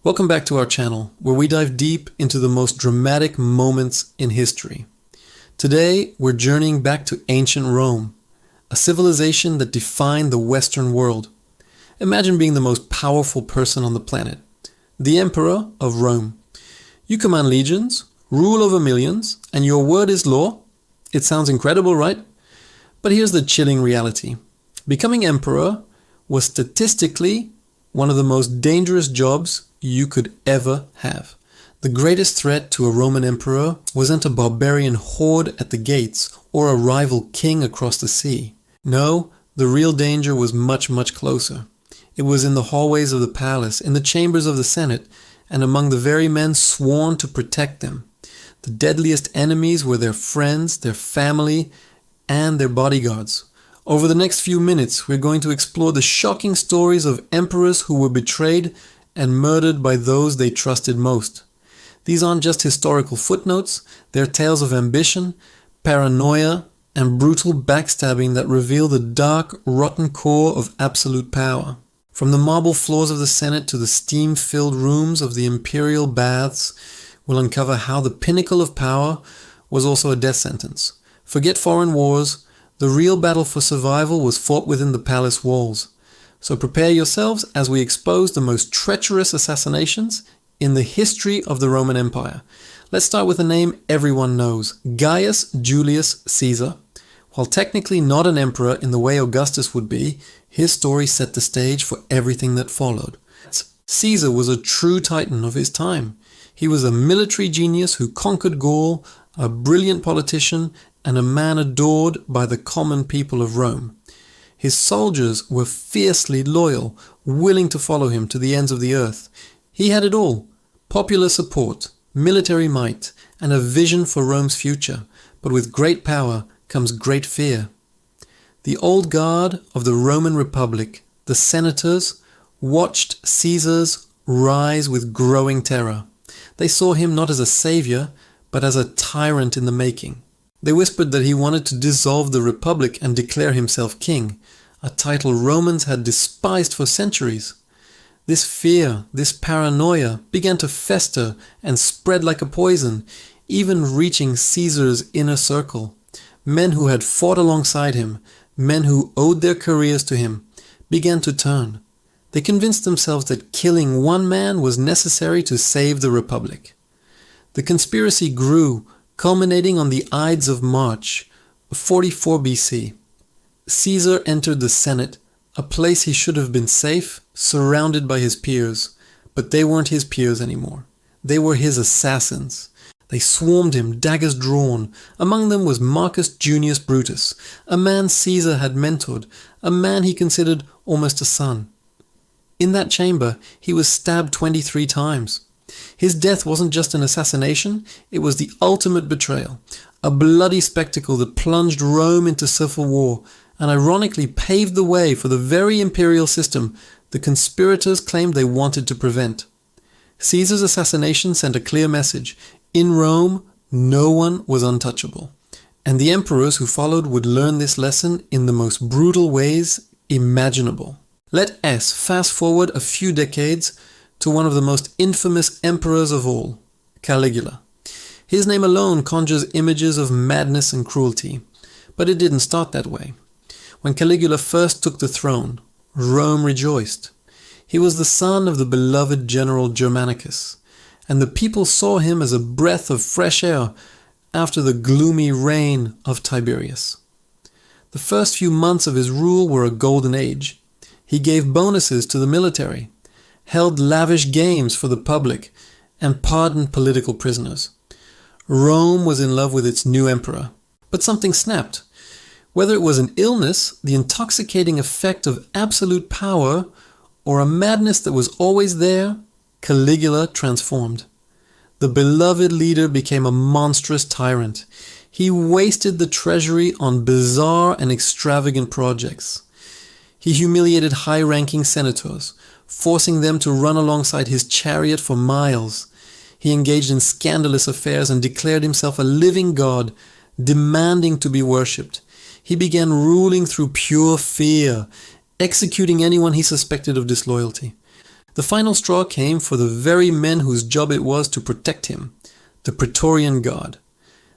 Welcome back to our channel, where we dive deep into the most dramatic moments in history. Today, we're journeying back to ancient Rome, a civilization that defined the Western world. Imagine being the most powerful person on the planet, the Emperor of Rome. You command legions, rule over millions, and your word is law. It sounds incredible, right? But here's the chilling reality. Becoming emperor was statistically one of the most dangerous jobs you could ever have. The greatest threat to a Roman emperor wasn't a barbarian horde at the gates or a rival king across the sea. No, the real danger was much, much closer. It was in the hallways of the palace, in the chambers of the Senate, and among the very men sworn to protect them. The deadliest enemies were their friends, their family, and their bodyguards. Over the next few minutes, we're going to explore the shocking stories of emperors who were betrayed and murdered by those they trusted most. These aren't just historical footnotes, they're tales of ambition, paranoia, and brutal backstabbing that reveal the dark, rotten core of absolute power. From the marble floors of the Senate to the steam-filled rooms of the imperial baths, we'll uncover how the pinnacle of power was also a death sentence. Forget foreign wars, the real battle for survival was fought within the palace walls. So prepare yourselves as we expose the most treacherous assassinations in the history of the Roman Empire. Let's start with a name everyone knows, Gaius Julius Caesar. While technically not an emperor in the way Augustus would be, his story set the stage for everything that followed. Caesar was a true titan of his time. He was a military genius who conquered Gaul, a brilliant politician, and a man adored by the common people of Rome. His soldiers were fiercely loyal, willing to follow him to the ends of the earth. He had it all: popular support, military might, and a vision for Rome's future. But with great power comes great fear. The old guard of the Roman Republic, the senators, watched Caesar's rise with growing terror. They saw him not as a savior, but as a tyrant in the making. They whispered that he wanted to dissolve the Republic and declare himself king, a title Romans had despised for centuries. This fear, this paranoia, began to fester and spread like a poison, even reaching Caesar's inner circle. Men who had fought alongside him, men who owed their careers to him, began to turn. They convinced themselves that killing one man was necessary to save the Republic. The conspiracy grew, culminating on the Ides of March, 44 BC. Caesar entered the Senate, a place he should have been safe, surrounded by his peers. But they weren't his peers anymore. They were his assassins. They swarmed him, daggers drawn. Among them was Marcus Junius Brutus, a man Caesar had mentored, a man he considered almost a son. In that chamber, he was stabbed 23 times. His death wasn't just an assassination, it was the ultimate betrayal, a bloody spectacle that plunged Rome into civil war and ironically paved the way for the very imperial system the conspirators claimed they wanted to prevent. Caesar's assassination sent a clear message: in Rome, no one was untouchable. And the emperors who followed would learn this lesson in the most brutal ways imaginable. Let us fast forward a few decades to one of the most infamous emperors of all, Caligula. His name alone conjures images of madness and cruelty. But it didn't start that way. When Caligula first took the throne, Rome rejoiced. He was the son of the beloved general Germanicus, and the people saw him as a breath of fresh air after the gloomy reign of Tiberius. The first few months of his rule were a golden age. He gave bonuses to the military, held lavish games for the public, and pardoned political prisoners. Rome was in love with its new emperor. But something snapped. Whether it was an illness, the intoxicating effect of absolute power, or a madness that was always there, Caligula transformed. The beloved leader became a monstrous tyrant. He wasted the treasury on bizarre and extravagant projects. He humiliated high-ranking senators, forcing them to run alongside his chariot for miles. He engaged in scandalous affairs and declared himself a living god, demanding to be worshipped. He began ruling through pure fear, executing anyone he suspected of disloyalty. The final straw came for the very men whose job it was to protect him, the Praetorian Guard.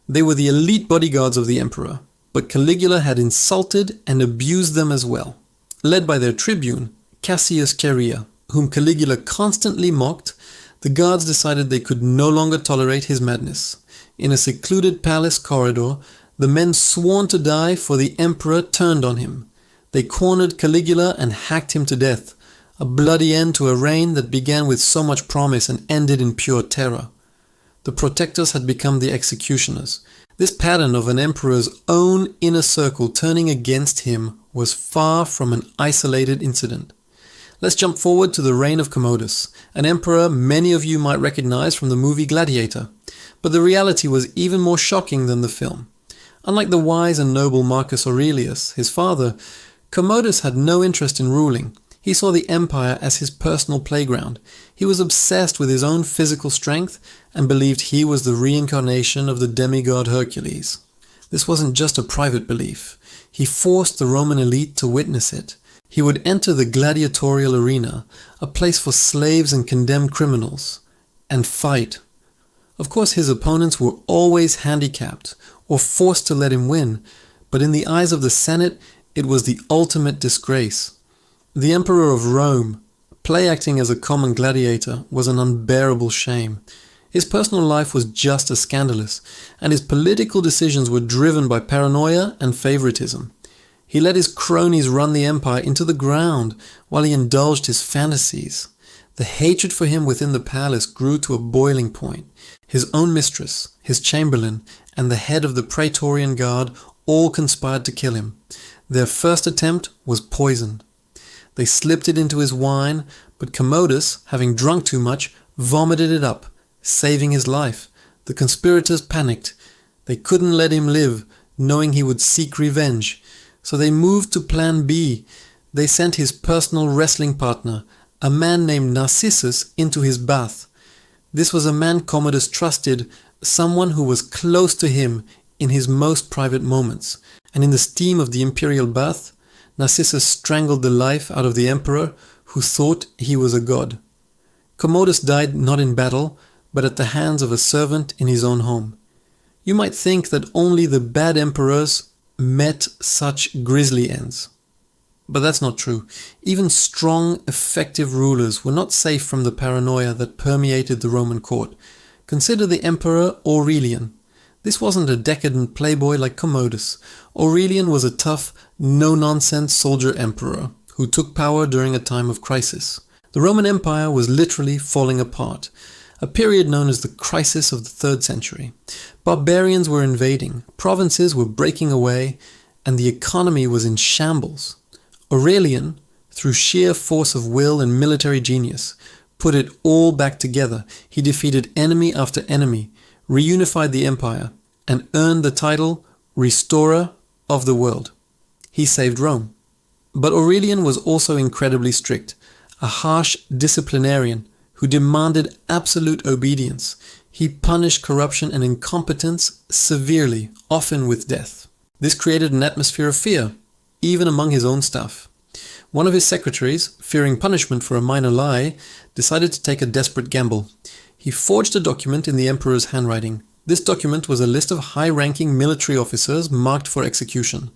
They were the elite bodyguards of the emperor, but Caligula had insulted and abused them as well. Led by their tribune, Cassius Chaerea, whom Caligula constantly mocked, the guards decided they could no longer tolerate his madness. In a secluded palace corridor, the men sworn to die, for the emperor turned on him. They cornered Caligula and hacked him to death, a bloody end to a reign that began with so much promise and ended in pure terror. The protectors had become the executioners. This pattern of an emperor's own inner circle turning against him was far from an isolated incident. Let's jump forward to the reign of Commodus, an emperor many of you might recognize from the movie Gladiator. But the reality was even more shocking than the film. Unlike the wise and noble Marcus Aurelius, his father, Commodus had no interest in ruling. He saw the empire as his personal playground. He was obsessed with his own physical strength and believed he was the reincarnation of the demigod Hercules. This wasn't just a private belief. He forced the Roman elite to witness it. He would enter the gladiatorial arena, a place for slaves and condemned criminals, and fight. Of course, his opponents were always handicapped or forced to let him win, but in the eyes of the Senate, it was the ultimate disgrace. The Emperor of Rome, play acting as a common gladiator, was an unbearable shame. His personal life was just as scandalous, and his political decisions were driven by paranoia and favoritism. He let his cronies run the empire into the ground while he indulged his fantasies. The hatred for him within the palace grew to a boiling point. His own mistress, his chamberlain, and the head of the Praetorian Guard all conspired to kill him. Their first attempt was poison. They slipped it into his wine, but Commodus, having drunk too much, vomited it up, saving his life. The conspirators panicked. They couldn't let him live, knowing he would seek revenge. So they moved to Plan B. They sent his personal wrestling partner, a man named Narcissus, into his bath. This was a man Commodus trusted, someone who was close to him in his most private moments. And in the steam of the imperial bath, Narcissus strangled the life out of the emperor, who thought he was a god. Commodus died not in battle, but at the hands of a servant in his own home. You might think that only the bad emperors met such grisly ends. But that's not true. Even strong, effective rulers were not safe from the paranoia that permeated the Roman court. Consider the Emperor Aurelian. This wasn't a decadent playboy like Commodus. Aurelian was a tough, no-nonsense soldier emperor who took power during a time of crisis. The Roman Empire was literally falling apart, a period known as the crisis of the 3rd century. Barbarians were invading, provinces were breaking away, and the economy was in shambles. Aurelian, through sheer force of will and military genius, put it all back together. He defeated enemy after enemy, reunified the empire, and earned the title Restorer of the World. He saved Rome. But Aurelian was also incredibly strict, a harsh disciplinarian who demanded absolute obedience. He punished corruption and incompetence severely, often with death. This created an atmosphere of fear, even among his own staff. One of his secretaries, fearing punishment for a minor lie, decided to take a desperate gamble. He forged a document in the emperor's handwriting. This document was a list of high-ranking military officers marked for execution.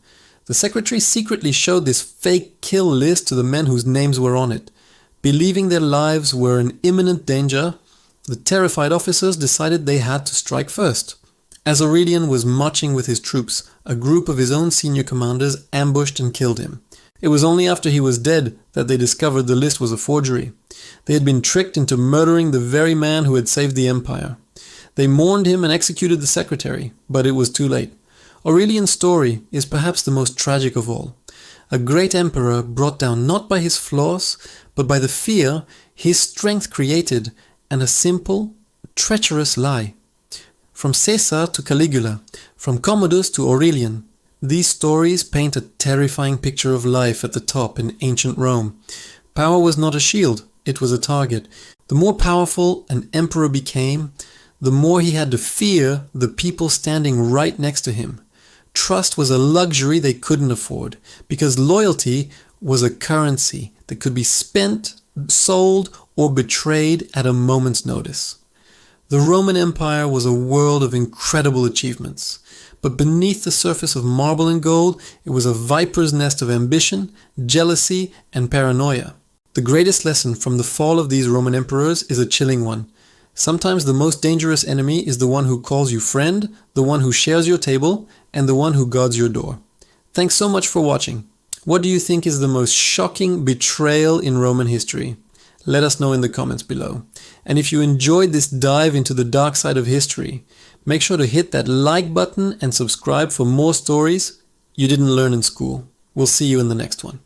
The secretary secretly showed this fake kill list to the men whose names were on it. Believing their lives were in imminent danger, the terrified officers decided they had to strike first. As Aurelian was marching with his troops, a group of his own senior commanders ambushed and killed him. It was only after he was dead that they discovered the list was a forgery. They had been tricked into murdering the very man who had saved the empire. They mourned him and executed the secretary, but it was too late. Aurelian's story is perhaps the most tragic of all. A great emperor brought down not by his flaws, but by the fear his strength created and a simple, treacherous lie. From Caesar to Caligula, from Commodus to Aurelian, these stories paint a terrifying picture of life at the top in ancient Rome. Power was not a shield, it was a target. The more powerful an emperor became, the more he had to fear the people standing right next to him. Trust was a luxury they couldn't afford, because loyalty was a currency that could be spent, sold, or betrayed at a moment's notice. The Roman Empire was a world of incredible achievements, but beneath the surface of marble and gold, it was a viper's nest of ambition, jealousy, and paranoia. The greatest lesson from the fall of these Roman emperors is a chilling one. Sometimes the most dangerous enemy is the one who calls you friend, the one who shares your table, and the one who guards your door. Thanks so much for watching. What do you think is the most shocking betrayal in Roman history? Let us know in the comments below. And if you enjoyed this dive into the dark side of history, make sure to hit that like button and subscribe for more stories you didn't learn in school. We'll see you in the next one.